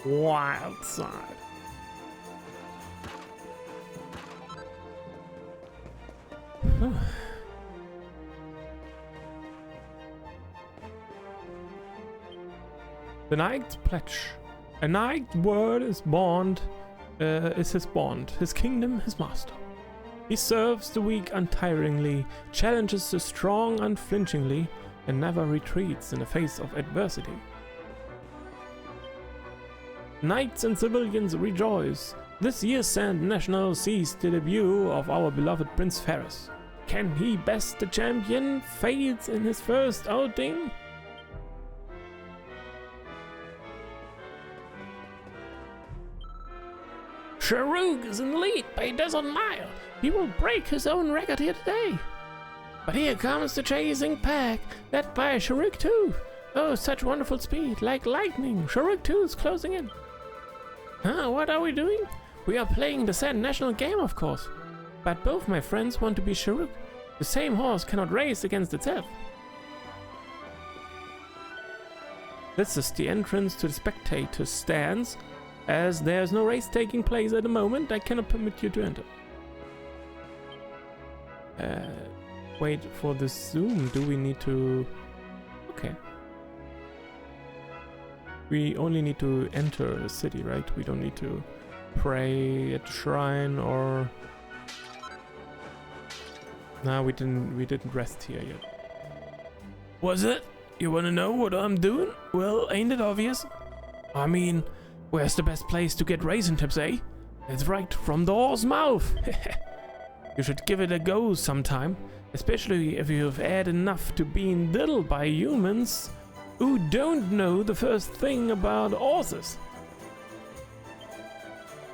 Wild side. The Knight's Pledge. A knight's word is bond, is his bond, his kingdom his master. He serves the weak untiringly, challenges the strong unflinchingly, and never retreats in the face of adversity. Knights and civilians rejoice. This year's Sand National sees the debut of our beloved Prince Ferris. Can he best the champion fails in his first outing? Sharuk is in the lead by a dozen mile. He will break his own record here today. But here comes the chasing pack, led by Sharuk 2. Oh, such wonderful speed, like lightning. Sharuk 2 is closing in. Huh, what are we doing? We are playing the Sand National game, of course. But both my friends want to be Sharuk. The same horse cannot race against itself. This is the entrance to the spectators' stands. As there's no race taking place at the moment, I cannot permit you to enter. Wait for the Zoom. Do we need to... Okay. We only need to enter the city, right? We don't need to pray at the shrine or... No, we didn't rest here yet. Was it? You wanna know what I'm doing? Well, ain't it obvious? I mean, where's the best place to get raisin tips, eh? It's right from the horse's mouth. You should give it a go sometime, especially if you've had enough to being diddled by humans who don't know the first thing about horses.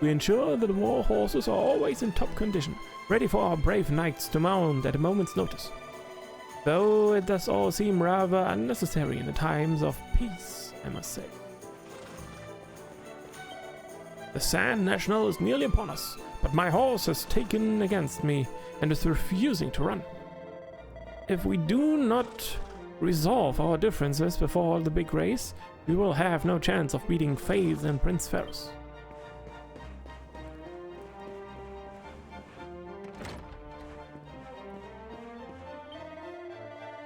We ensure that the war horses are always in top condition, ready for our brave knights to mount at a moment's notice. Though it does all seem rather unnecessary in the times of peace, I must say. The Sand National is nearly upon us, but my horse has taken against me and is refusing to run. If we do not resolve our differences before the big race, we will have no chance of beating FaZe and Prince Ferris.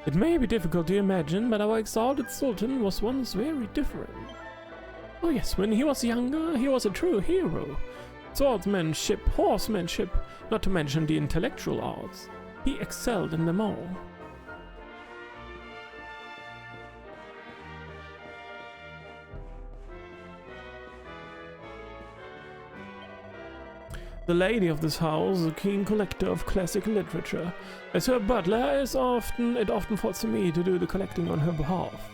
It may be difficult to imagine, but our exalted Sultan was once very different. Oh yes, when he was younger, he was a true hero. Swordsmanship, horsemanship, not to mention the intellectual arts. He excelled in them all. The lady of this house is a keen collector of classic literature. As her butler, it often falls to me to do the collecting on her behalf.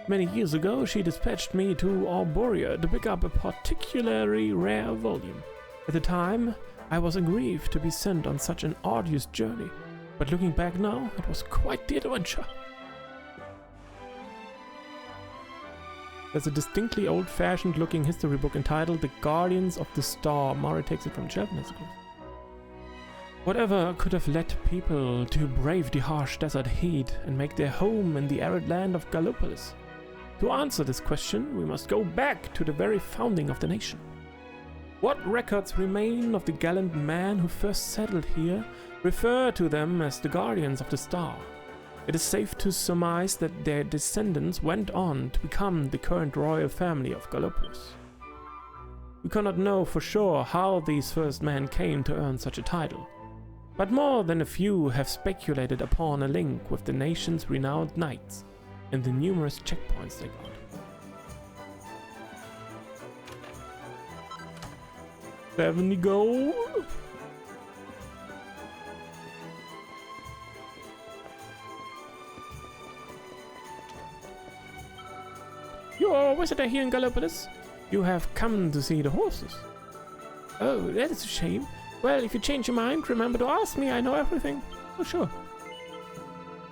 Many years ago, she dispatched me to Arborea to pick up a particularly rare volume. At the time, I was aggrieved to be sent on such an arduous journey, but looking back now, it was quite the adventure. There's a distinctly old-fashioned looking history book entitled The Guardians of the Star. Mari takes it from Cheltenham. Whatever could have led people to brave the harsh desert heat and make their home in the arid land of Gallopolis? To answer this question, we must go back to the very founding of the nation. What records remain of the gallant men who first settled here refer to them as the Guardians of the Star. It is safe to surmise that their descendants went on to become the current royal family of Gallopolis. We cannot know for sure how these first men came to earn such a title, but more than a few have speculated upon a link with the nation's renowned knights and the numerous checkpoints they got. 70 gold? You are a visitor here in Gallopolis. You have come to see the horses. Oh, that is a shame. Well, if you change your mind, remember to ask me. I know everything. Oh, sure.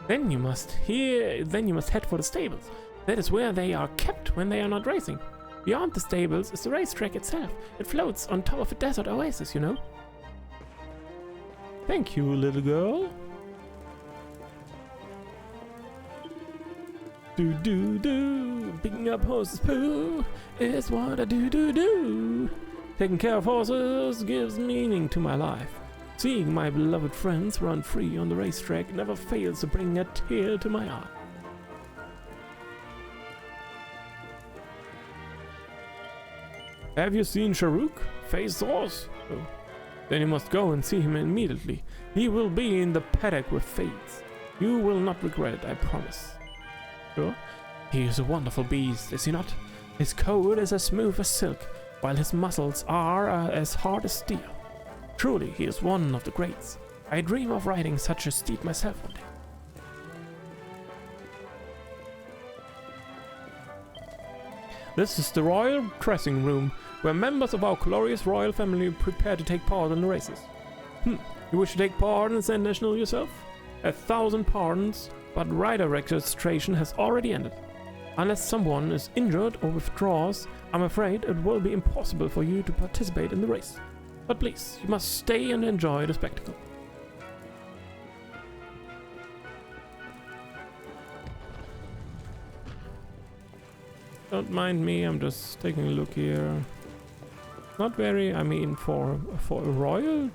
Then you must head for the stables. That is where they are kept when they are not racing. Beyond the stables is the racetrack itself. It floats on top of a desert oasis, you know. Thank you, little girl. Do do do. Picking up horses' poo is what I do. Taking care of horses gives meaning to my life. Seeing my beloved friends run free on the racetrack never fails to bring a tear to my eye. Have you seen Sharuk? Face the horse? Oh. Then you must go and see him immediately. He will be in the paddock with Fates. You will not regret it, I promise. Sure? He is a wonderful beast, is he not? His coat is as smooth as silk, while his muscles are as hard as steel. Truly, he is one of the greats. I dream of riding such a steed myself one day. This is the royal dressing room, where members of our glorious royal family prepare to take part in the races. You wish to take part in the Sand National yourself? 1,000 pardons, but rider registration has already ended. Unless someone is injured or withdraws, I'm afraid it will be impossible for you to participate in the race. But please, you must stay and enjoy the spectacle. Don't mind me, I'm just taking a look here. Not very, I mean, for a royal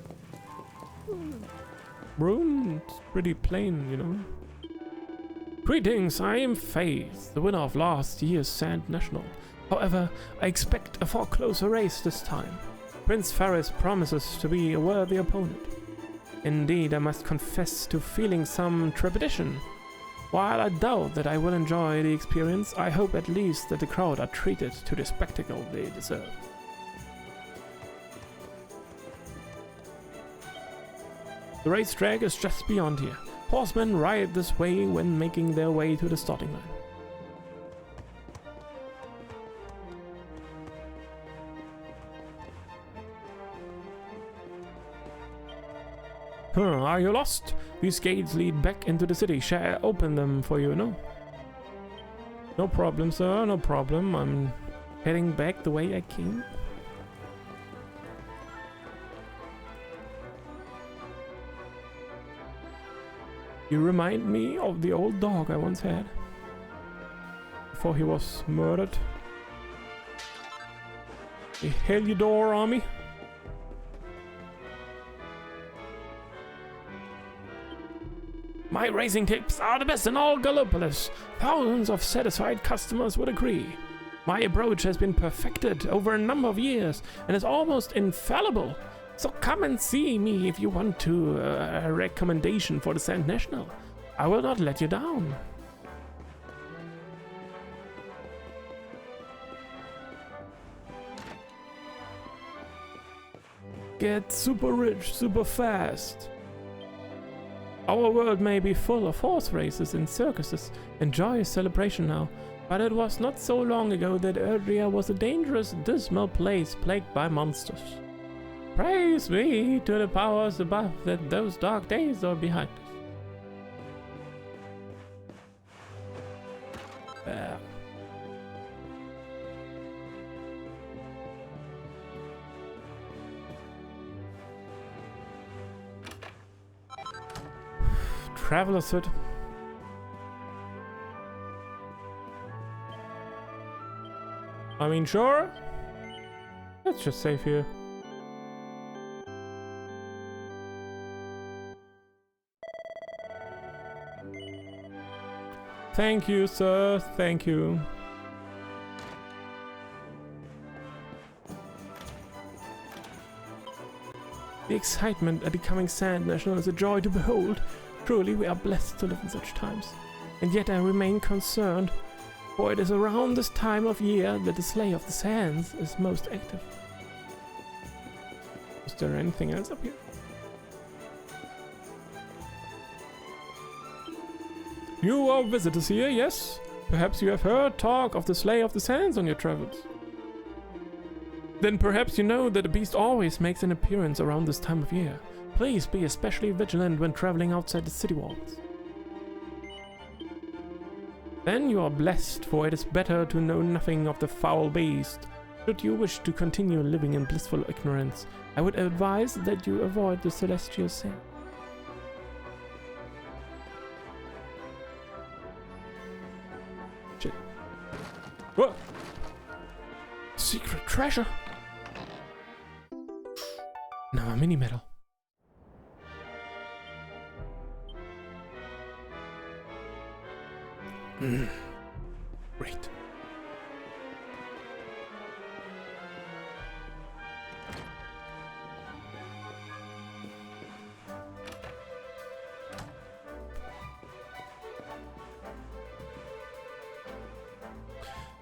room, it's pretty plain, you know. Greetings, I am FaZe, the winner of last year's Sand National. However, I expect a far closer race this time. Prince Faris promises to be a worthy opponent. Indeed, I must confess to feeling some trepidation. While I doubt that I will enjoy the experience, I hope at least that the crowd are treated to the spectacle they deserve. The racetrack is just beyond here. Horsemen ride this way when making their way to the starting line. Are you lost? These gates lead back into the city. Shall I open them for you? No. No problem, sir. No problem. I'm heading back the way I came. You remind me of the old dog I once had before he was murdered. The Heliodor army. My racing tips are the best in all Gallopolis. Thousands of satisfied customers would agree. My approach has been perfected over a number of years and is almost infallible. So come and see me if you want to a recommendation for the Sand National. I will not let you down. Get super rich, super fast. Our world may be full of horse races and circuses and joyous celebration now, but it was not so long ago that Erdrea was a dangerous, dismal place plagued by monsters. Praise be to the powers above that those dark days are behind us. Traveler's Hood. I mean, sure. Let's just save here. Thank you, sir. Thank you. The excitement at becoming Sand National is a joy to behold. Truly, we are blessed to live in such times. And yet I remain concerned, for it is around this time of year that the Slay of the Sands is most active. Is there anything else up here? You are visitors here, yes? Perhaps you have heard talk of the Slay of the Sands on your travels. Then perhaps you know that the beast always makes an appearance around this time of year. Please be especially vigilant when traveling outside the city walls. Then you are blessed, for it is better to know nothing of the foul beast. Should you wish to continue living in blissful ignorance, I would advise that you avoid the celestial sand. Shit. Whoa! Secret treasure! Now a mini medal. Great.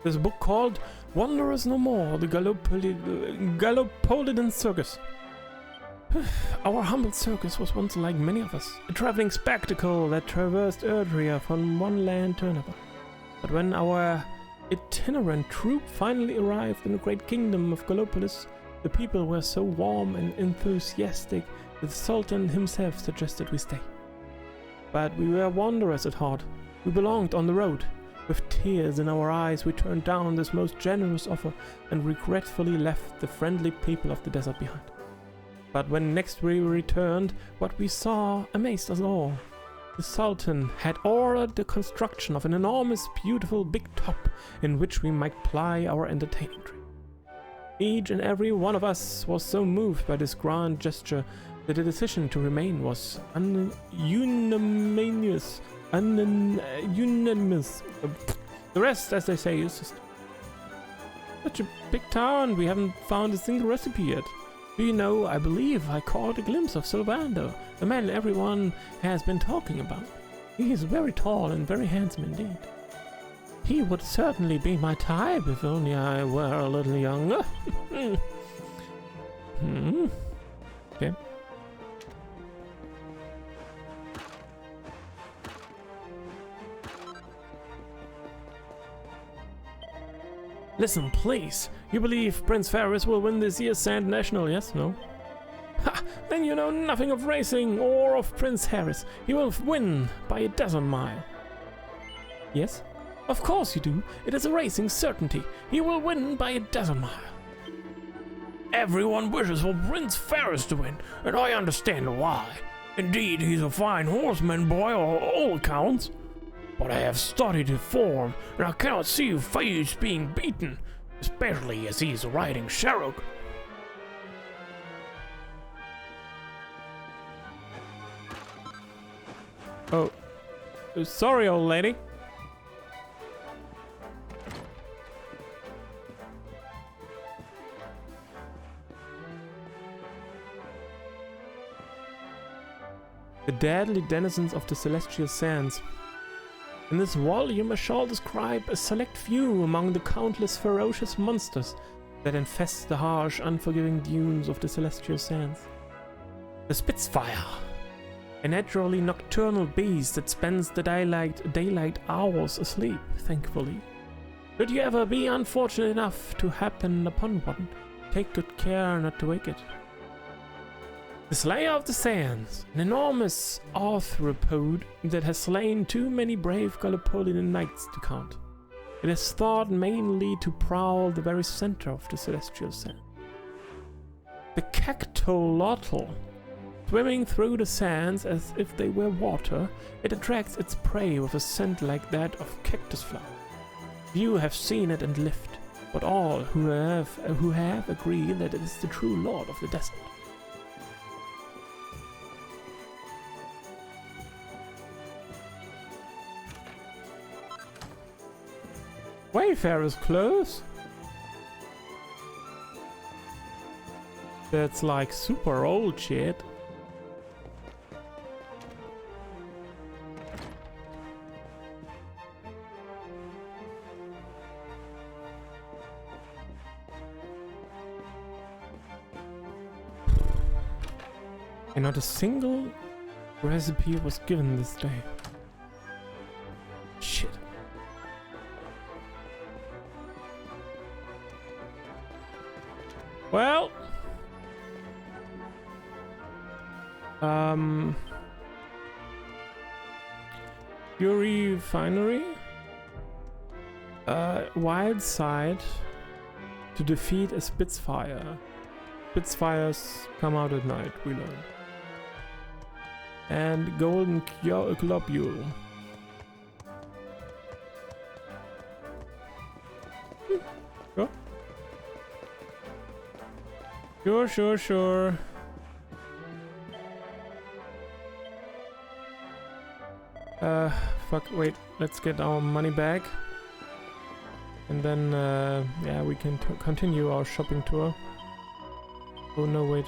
There's a book called Wanderers No More, the Gallopolitan Circus. Our humble circus was once like many of us, a traveling spectacle that traversed Erdrea from one land to another. But when our itinerant troupe finally arrived in the great kingdom of Gallopolis, the people were so warm and enthusiastic that the Sultan himself suggested we stay. But we were wanderers at heart. We belonged on the road. With tears in our eyes, we turned down this most generous offer and regretfully left the friendly people of the desert behind. But when next we returned, what we saw amazed us all. The Sultan had ordered the construction of an enormous, beautiful big top in which we might ply our entertaining trade. Each and every one of us was so moved by this grand gesture that the decision to remain was unanimous. The rest, as they say, is just such a big town. We haven't found a single recipe yet. Do you know, I believe I caught a glimpse of Sylvander, the man everyone has been talking about. He is very tall and very handsome indeed. He would certainly be my type if only I were a little younger. Okay. Listen, please. You believe Prince Faris will win this year's Sand National, yes? No? Ha! Then you know nothing of racing or of Prince Harris. He will win by a dozen mile. Yes? Of course you do. It is a racing certainty. He will win by a dozen mile. Everyone wishes for Prince Faris to win, and I understand why. Indeed, he's a fine horseman, boy, on all accounts. But I have studied his form, and I cannot see Faris being beaten, especially as he is riding Sharuk. Oh, sorry, old lady. The deadly denizens of the Celestial Sands. In this volume I shall describe a select few among the countless ferocious monsters that infest the harsh, unforgiving dunes of the Celestial Sands. The Spitfire, a naturally nocturnal beast that spends the daylight hours asleep, thankfully. Should you ever be unfortunate enough to happen upon one, take good care not to wake it. The Slayer of the Sands, an enormous arthropod that has slain too many brave Gallopolitan knights to count. It is thought mainly to prowl the very center of the Celestial Sand. The Cactolotl, swimming through the sands as if they were water, it attracts its prey with a scent like that of cactus flower. Few have seen it and lived, but all who have agree that it is the true lord of the desert. Wayfarer's clothes? That's like super old shit. And not a single recipe was given this day. Shit. Well, Fury Refinery, Wild Side to defeat a Spitfire. Spitfires come out at night, we learned. And Golden Globule. Sure. Sure, sure, sure. Fuck, wait, let's get our money back. And then, yeah, we can continue our shopping tour. Oh, no, wait.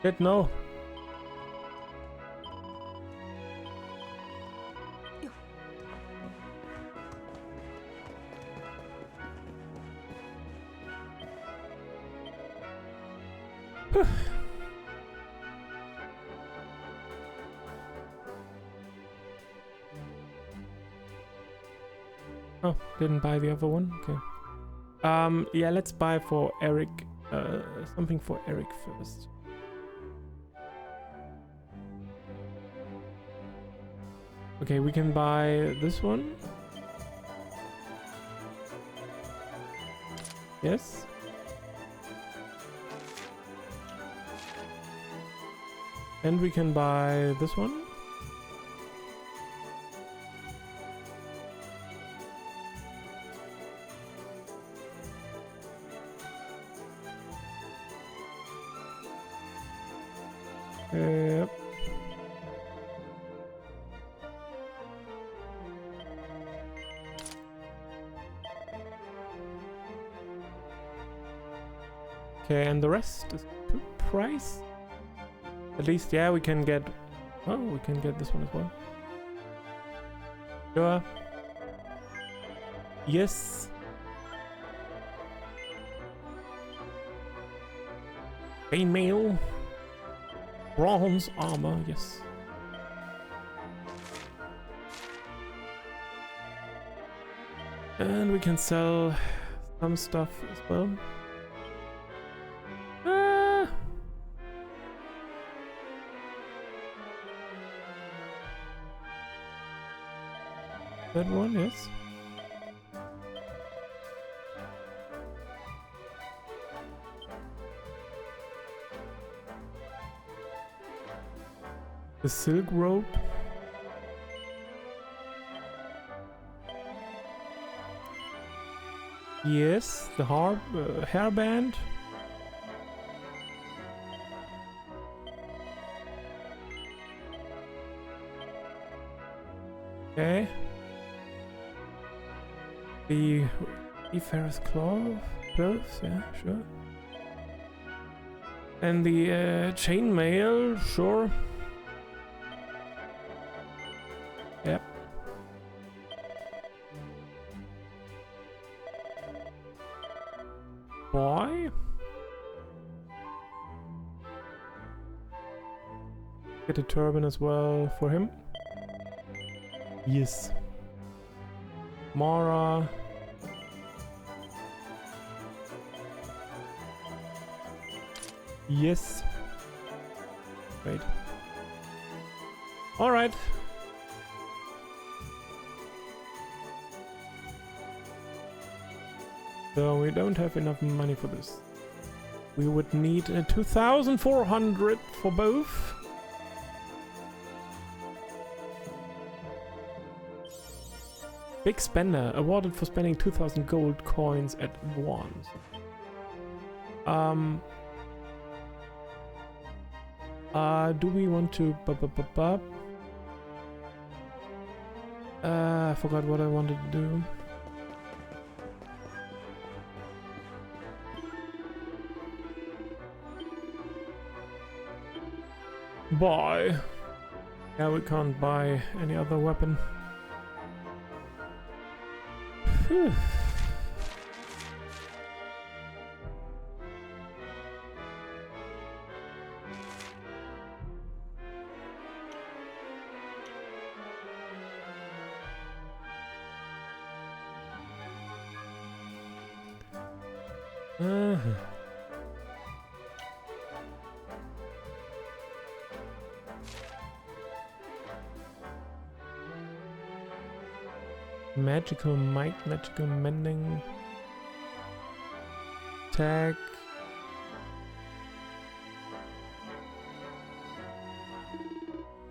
Shit, no! Oh, didn't buy the other one? Okay. Yeah, let's buy for Eric, something for Eric first. Okay, we can buy this one. Yes. And we can buy this one. Yep. Okay, and the rest is to price. At least, yeah, we can get. Oh, we can get this one as well. Sure. Yes. Chainmail. Bronze armor, yes. And we can sell some stuff as well. That one, yes. The silk rope. Yes, the hairband. Okay. The Seafarer's clothes, yeah, sure. And the chainmail, sure. Yep. Boy. Get a turban as well for him. Yes. Mara. Yes. Wait. All right. So we don't have enough money for this. We would need 2,400 for both. Big spender, awarded for spending 2,000 gold coins at once. Do we want to... I forgot what I wanted to do. Buy. Yeah, we can't buy any other weapon. Phew. Magical might, magical mending, tag.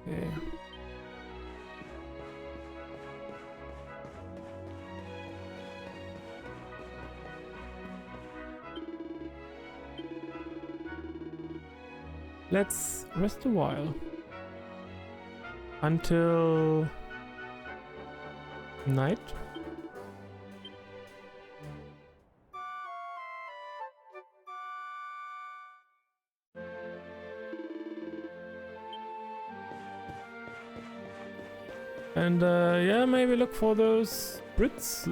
Okay. Let's rest a while. Until night. And yeah, maybe look for those spritz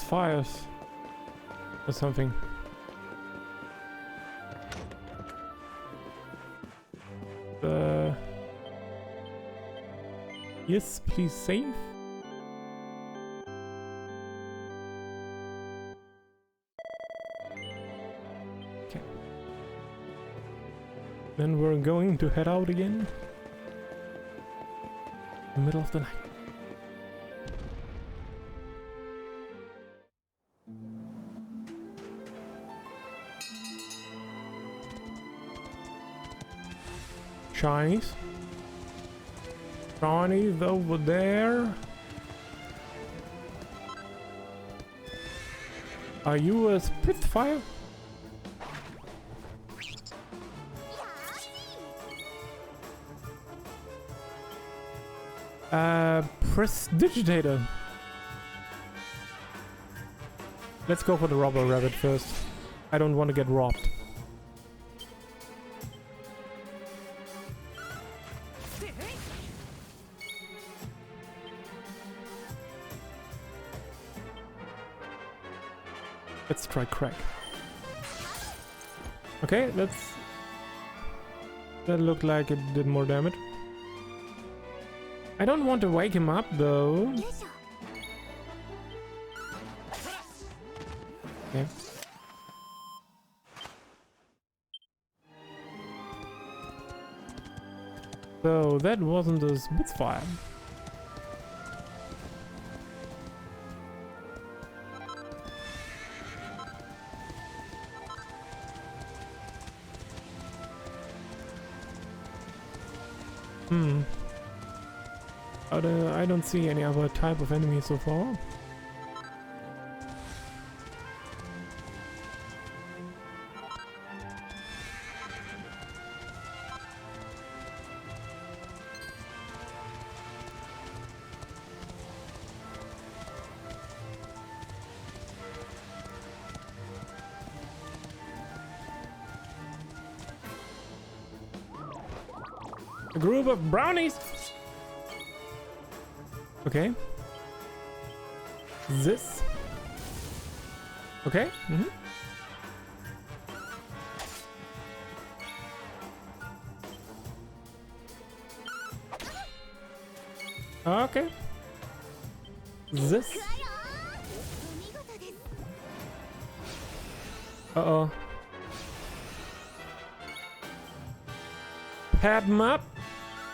fires or something. Yes, please save. Okay. Then we're going to head out again. In the middle of the night. Chinese. Chinese over there. Are you a Spitfire? Prestidigitator. Let's go for the robber rabbit first. I don't want to get robbed. Let's try crack. Okay, that looked like it did more damage. I don't want to wake him up though. Okay. So that wasn't a Spitfire. I don't see any other type of enemy so far. A group of brownies! Okay. This. Okay. Okay. This. Uh-oh. Pad him up.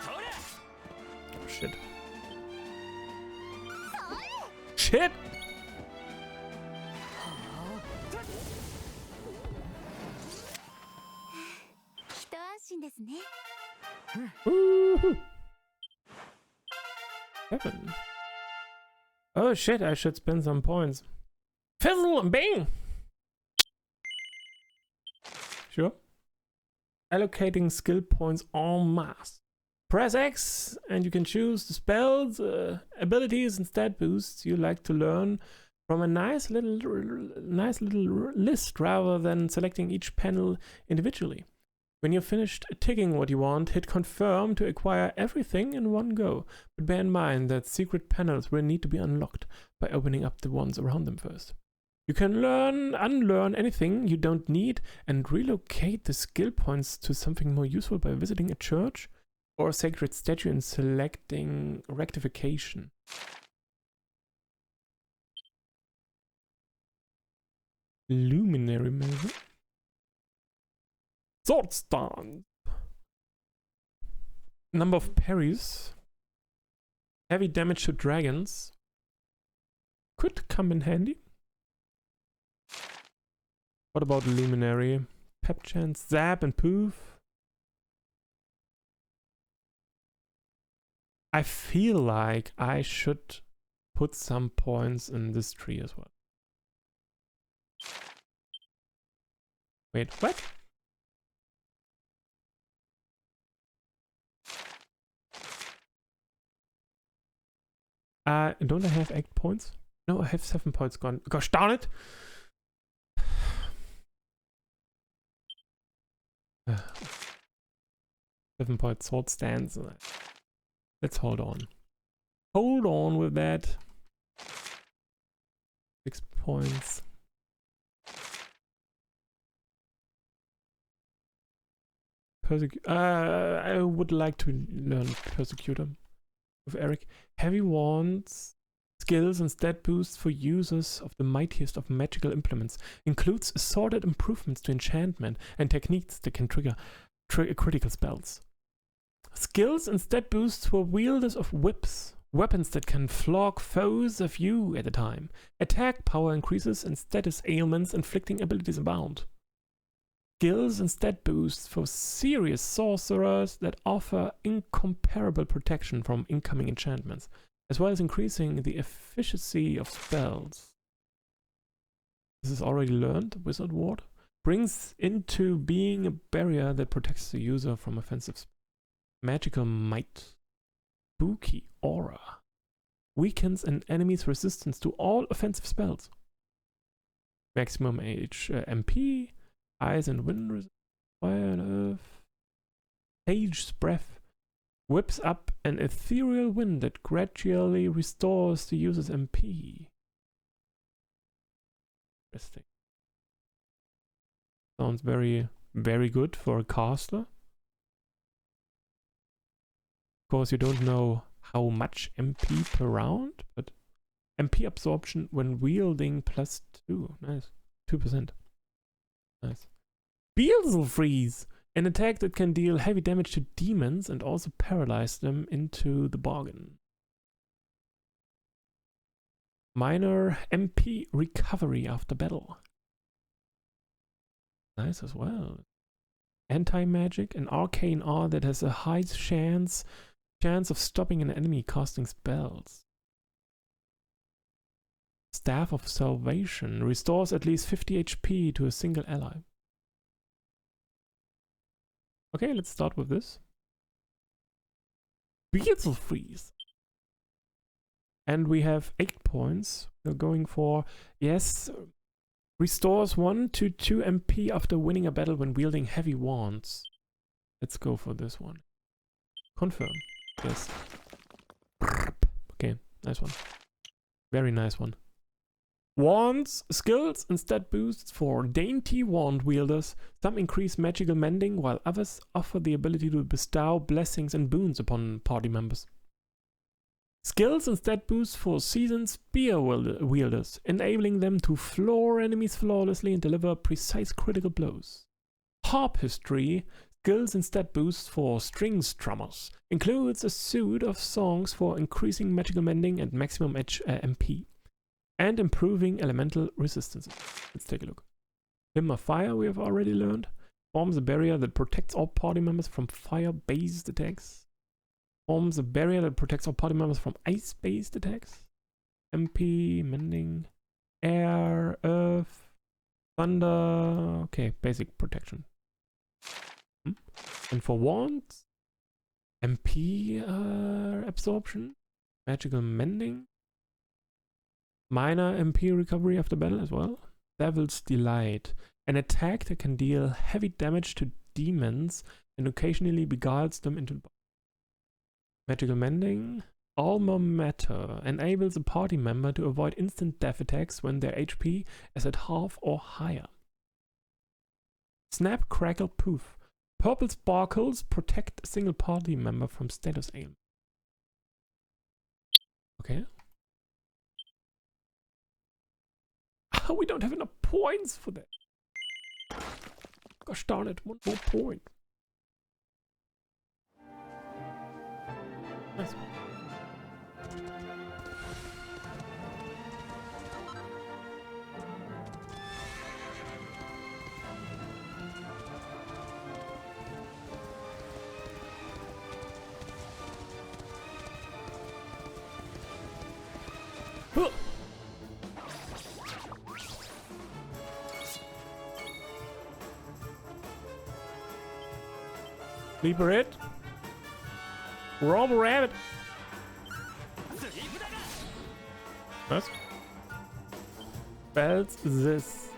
Oh, shit. Shit! Woohoo! 7. Oh shit, I should spend some points. Fizzle and bang! Sure. Allocating skill points en masse. Press X and you can choose the spells, abilities and stat boosts you like to learn from a nice little list rather than selecting each panel individually. When you're finished ticking what you want, hit confirm to acquire everything in one go. But bear in mind that secret panels will need to be unlocked by opening up the ones around them first. You can unlearn anything you don't need and relocate the skill points to something more useful by visiting a church or a sacred statue and selecting rectification. Luminary maybe? Sword stance. Number of parries. Heavy damage to dragons. Could come in handy. What about Luminary? Pep chance, zap and poof. I feel like I should put some points in this tree as well. Wait, what? Don't I have 8 points? No, I have 7 points gone. Gosh darn it! 7 point sword stance. Let's hold on. Hold on with that. 6 points. I would like to learn Persecutor with Eric. Heavy wands, skills and stat boosts for users of the mightiest of magical implements. Includes assorted improvements to enchantment and techniques that can trigger critical spells. Skills and stat boosts for wielders of whips. Weapons that can flog foes a few at a time. Attack power increases and status ailments inflicting abilities abound. Skills and stat boosts for serious sorcerers that offer incomparable protection from incoming enchantments, as well as increasing the efficacy of spells. This is already learned. Wizard Ward brings into being a barrier that protects the user from offensive magical might. Spooky Aura weakens an enemy's resistance to all offensive spells. Maximum MP. Ice and wind, fire and earth. Sage's breath whips up an ethereal wind that gradually restores the user's MP. Interesting. Sounds very, very good for a caster. Of course, you don't know how much MP per round, but MP absorption when wielding +2. Nice. 2%. Nice. Beelzefreeze! An attack that can deal heavy damage to demons and also paralyze them into the bargain. Minor MP recovery after battle. Nice as well. Anti-magic, an arcane art that has a high chance of stopping an enemy casting spells. Staff of Salvation restores at least 50 HP to a single ally. Okay, let's start with this. Beelzefreeze. And we have 8 points. We're going for, yes, restores 1 to 2 MP after winning a battle when wielding heavy wands. Let's go for this one. Confirm. Yes. Okay, nice one. Very nice one. Wands, skills and stat boosts for dainty wand wielders. Some increase magical mending, while others offer the ability to bestow blessings and boons upon party members. Skills and stat boosts for seasoned spear wielders, enabling them to floor enemies flawlessly and deliver precise critical blows. Harpistry, skills and stat boosts for string strummers, includes a suite of songs for increasing magical mending and maximum MP. And improving elemental resistances. Let's take a look. Hymn of Fire, we have already learned. Forms a barrier that protects all party members from fire-based attacks. Forms a barrier that protects all party members from ice-based attacks. MP, mending, air, earth, thunder. Okay, basic protection. And for wands, MP absorption, magical mending. Minor MP recovery after battle as well. Devil's Delight. An attack that can deal heavy damage to demons and occasionally beguiles them into magical mending. Alma Mater enables a party member to avoid instant death attacks when their HP is at half or higher. Snap, Crackle, Poof. Purple sparkles protect a single party member from status aim. Okay. We don't have enough points for that. Gosh darn it, 1 more point. Nice. Huh. Sleeper hit. Rob a rabbit. Was? Spells this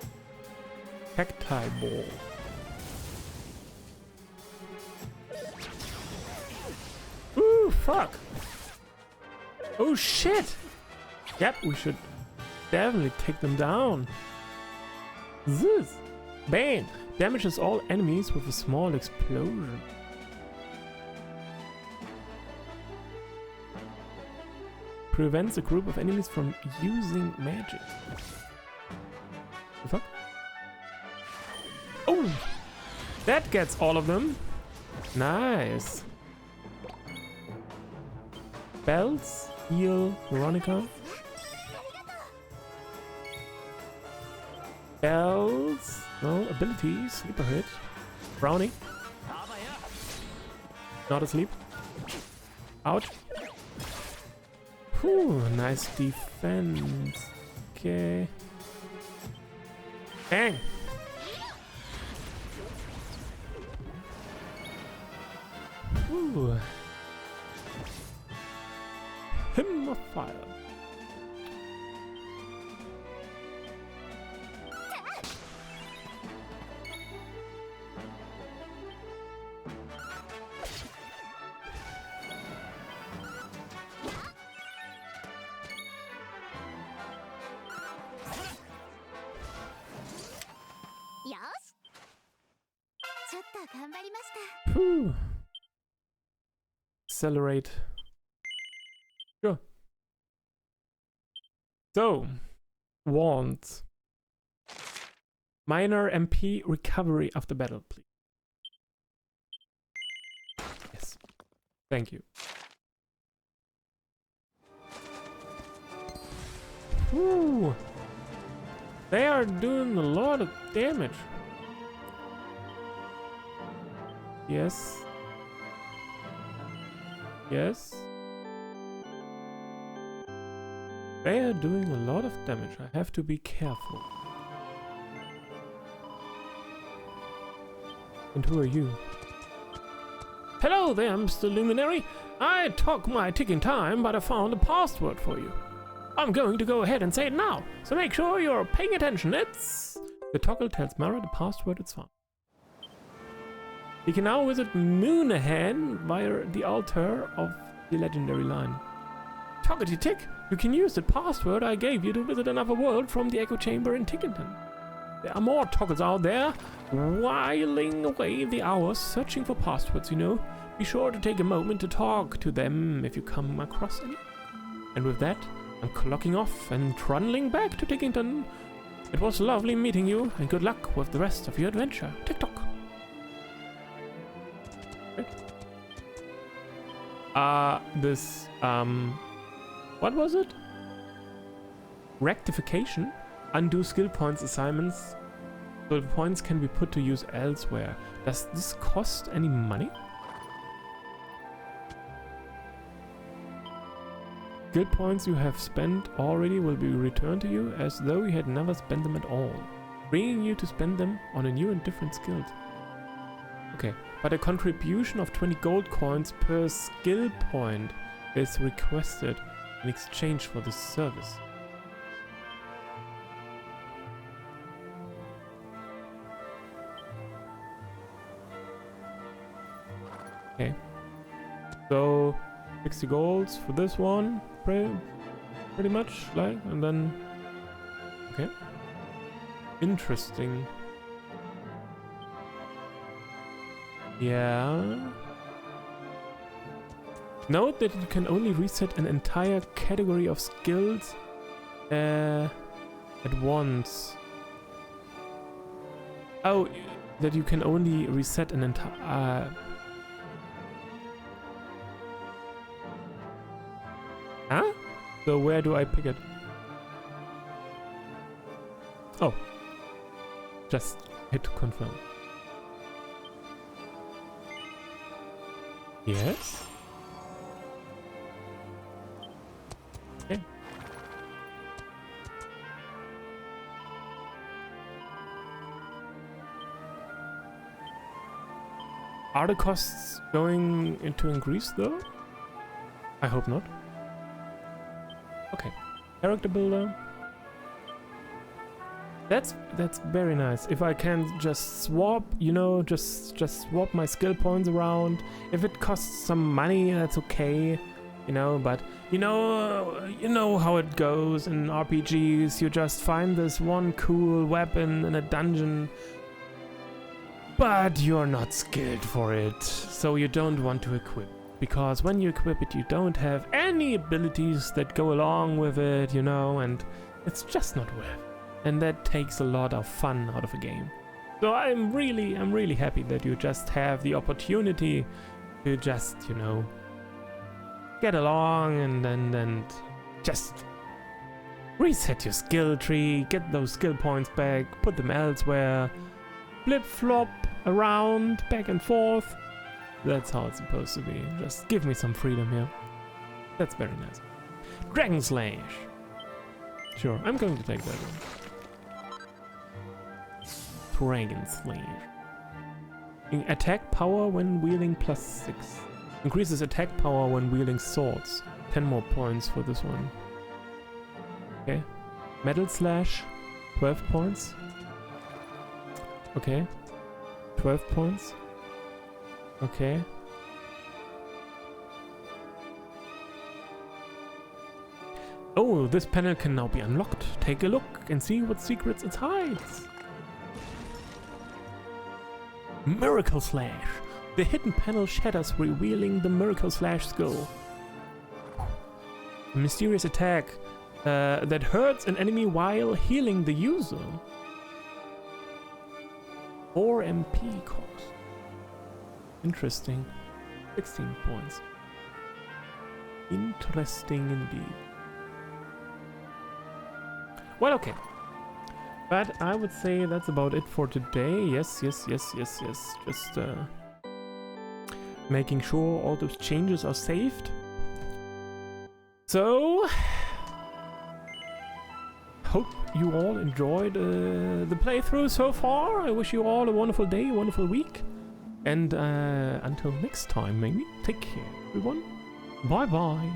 cacti ball. Ooh, fuck! Oh shit! Yep, we should definitely take them down. This Bane damages all enemies with a small explosion. Prevents a group of enemies from using magic. The fuck? Oh! That gets all of them. Nice. Bells, heal, Veronica. Bells, no, abilities, sleeper hit. Brownie. Not asleep. Ouch. Whew, nice defense. Okay. Bang! Ooh. Hymn of Fire. Whew. Accelerate. Sure. So, wands. Minor MP recovery after battle, please. Yes. Thank you. Whew. They are doing a lot of damage. Yes. Yes. They are doing a lot of damage. I have to be careful. And who are you? Hello there, Mr. Luminary. I took my ticking time, but I found a password for you. I'm going to go ahead and say it now, so make sure you're paying attention. It's... The toggle tells Mara the password it's found. You can now visit Moonahan via the altar of the legendary line. Toggety tick, you can use the password I gave you to visit another world from the Echo Chamber in Tickenton. There are more toggles out there, whiling away the hours searching for passwords, you know. Be sure to take a moment to talk to them if you come across any. And with that, I'm clocking off and trundling back to Tickenton. It was lovely meeting you, and good luck with the rest of your adventure. Tick-tock. What was it? Rectification? Undo skill points assignments so the points can be put to use elsewhere. Does this cost any money? Skill points you have spent already will be returned to you as though you had never spent them at all, bringing you to spend them on a new and different skill. Okay, but a contribution of 20 gold coins per skill point is requested in exchange for this service. Okay, so 60 golds for this one, pretty much, like, and then, okay, interesting. Yeah. Note that you can only reset an entire category of skills at once. Oh, that you can only reset an entire... Huh? So where do I pick it? Oh. Just hit confirm. Yes? Okay. Are the costs going to increase though? I hope not. Okay. Character builder. That's very nice. If I can just swap, you know, just swap my skill points around. If it costs some money, that's okay, you know. But you know how it goes in RPGs. You just find this one cool weapon in a dungeon, but you're not skilled for it, so you don't want to equip. Because when you equip it, you don't have any abilities that go along with it, you know, and it's just not worth it. And that takes a lot of fun out of a game. So I'm really happy that you just have the opportunity to just, you know, get along and just reset your skill tree, get those skill points back, put them elsewhere, flip-flop around, back and forth. That's how it's supposed to be. Just give me some freedom here. That's very nice. Dragon Slash. Sure, I'm going to take that one. Dragon Slash. Attack power when wielding +6. Increases attack power when wielding swords. 10 more points for this one. Okay. Metal Slash. 12 points. Okay. 12 points. Okay. Oh, this panel can now be unlocked. Take a look and see what secrets it hides. Miracle Slash. The hidden panel shatters, revealing the Miracle Slash skill. A mysterious attack that hurts an enemy while healing the user. 4 MP cost. Interesting. 16 points. Interesting indeed. Well, okay. But I would say that's about it for today. Yes. Just making sure all those changes are saved. So, hope you all enjoyed the playthrough so far. I wish you all a wonderful day, a wonderful week. And until next time, maybe. Take care, everyone. Bye-bye.